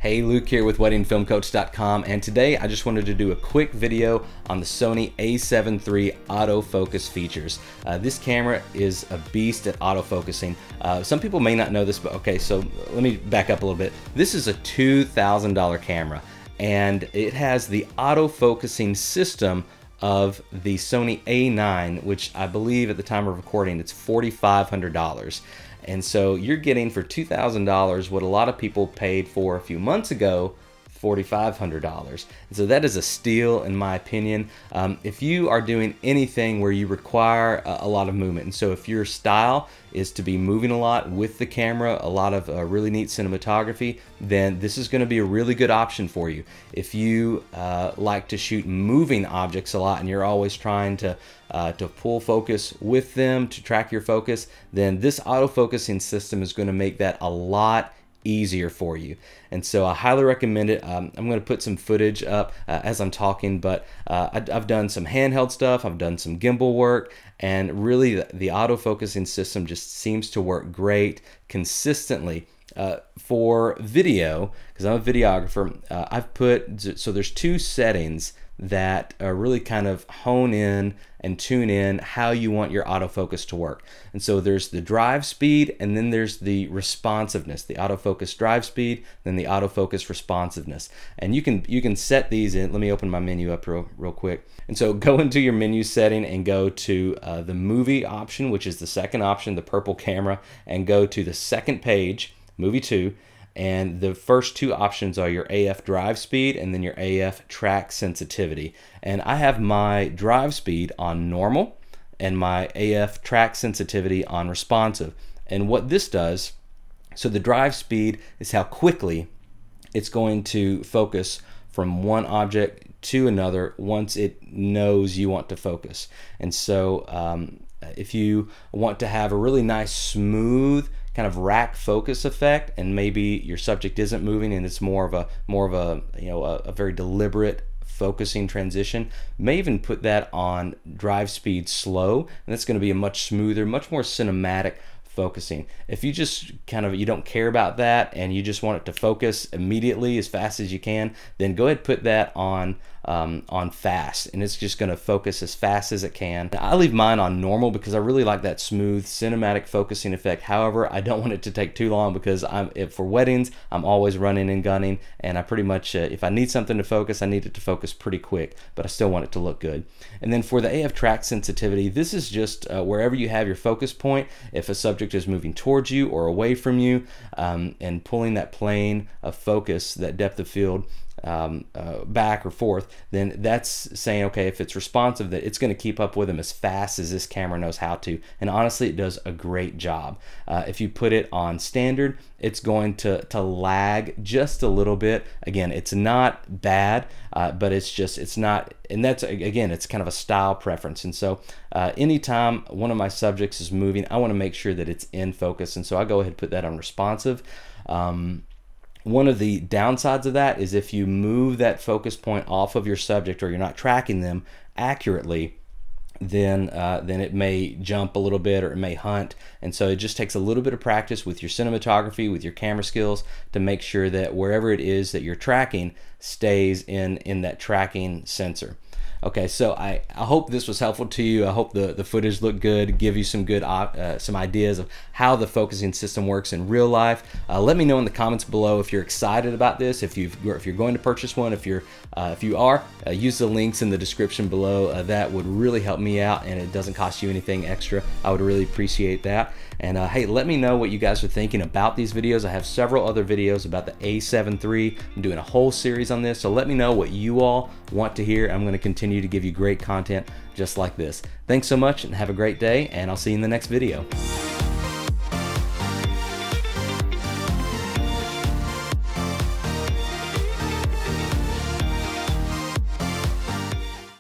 Hey, Luke here with WeddingFilmCoach.com, and today I just wanted to do a quick video on the Sony A7 III autofocus features. This camera is a beast at autofocusing. Some people may not know this, but okay, so let me back up a little bit. This is a $2,000 camera, and it has the autofocusing system of the Sony A9, which I believe at the time of recording it's $4,500. And so you're getting for $2,000 what a lot of people paid for a few months ago, $4,500. And so that is a steal in my opinion. If you are doing anything where you require a lot of movement, and so if your style is to be moving a lot with the camera, a lot of really neat cinematography, then this is going to be a really good option for you. If you like to shoot moving objects a lot and you're always trying to pull focus with them, to track your focus, then this autofocusing system is going to make that a lot easier for you. And so I highly recommend it. I'm going to put some footage up as I'm talking, but I've done some handheld stuff, I've done some gimbal work, and really the autofocusing system just seems to work great consistently. For video, because I'm a videographer, I've put, so there's two settings that really kind of hone in and tune in how you want your autofocus to work. And so there's the drive speed, and then there's the responsiveness, the autofocus drive speed, then the autofocus responsiveness. And you can set these in. Let me open my menu up real quick. And so go into your menu setting and go to the movie option, which is the second option, the purple camera, and go to the second page, movie 2. And the first two options are your AF drive speed and then your AF track sensitivity. And I have my drive speed on normal and my AF track sensitivity on responsive. And what this does, so the drive speed is how quickly it's going to focus from one object to another once it knows you want to focus. And so if you want to have a really nice smooth kind of rack focus effect, and maybe your subject isn't moving and it's more of a a very deliberate focusing transition, may even put that on drive speed slow, and that's going to be a much smoother, much more cinematic focusing. If you just you don't care about that and you just want it to focus immediately as fast as you can, then go ahead and put that on fast, and it's just going to focus as fast as it can. I leave mine on normal because I really like that smooth cinematic focusing effect. However, I don't want it to take too long because for weddings I'm always running and gunning, and I pretty much if I need something to focus, I need it to focus pretty quick, but I still want it to look good. And then for the AF track sensitivity, this is just wherever you have your focus point, if a subject is moving towards you or away from you, and pulling that plane of focus, that depth of field, back or forth, then that's saying, okay, if it's responsive, that it's going to keep up with them as fast as this camera knows how to. And honestly, it does a great job. If you put it on standard, it's going to lag just a little bit. Again, it's not bad, but it's not, and that's, again, it's kind of a style preference. And so anytime one of my subjects is moving, I want to make sure that it's in focus, and so I go ahead and put that on responsive. One of the downsides of that is if you move that focus point off of your subject, or you're not tracking them accurately, then it may jump a little bit, or it may hunt. And so it just takes a little bit of practice with your cinematography, with your camera skills, to make sure that wherever it is that you're tracking stays in that tracking sensor. Okay, so I hope this was helpful to you. I hope the footage looked good, give you some good some ideas of how the focusing system works in real life. Let me know in the comments below if you're excited about this, if you're going to purchase one. If you are, use the links in the description below. That would really help me out, and it doesn't cost you anything extra. I would really appreciate that. And hey, let me know what you guys are thinking about these videos. I have several other videos about the A7 III. I'm doing a whole series on this, so let me know what you all want to hear. I'm going to continue to give you great content just like this. Thanks so much, and have a great day, and I'll see you in the next video.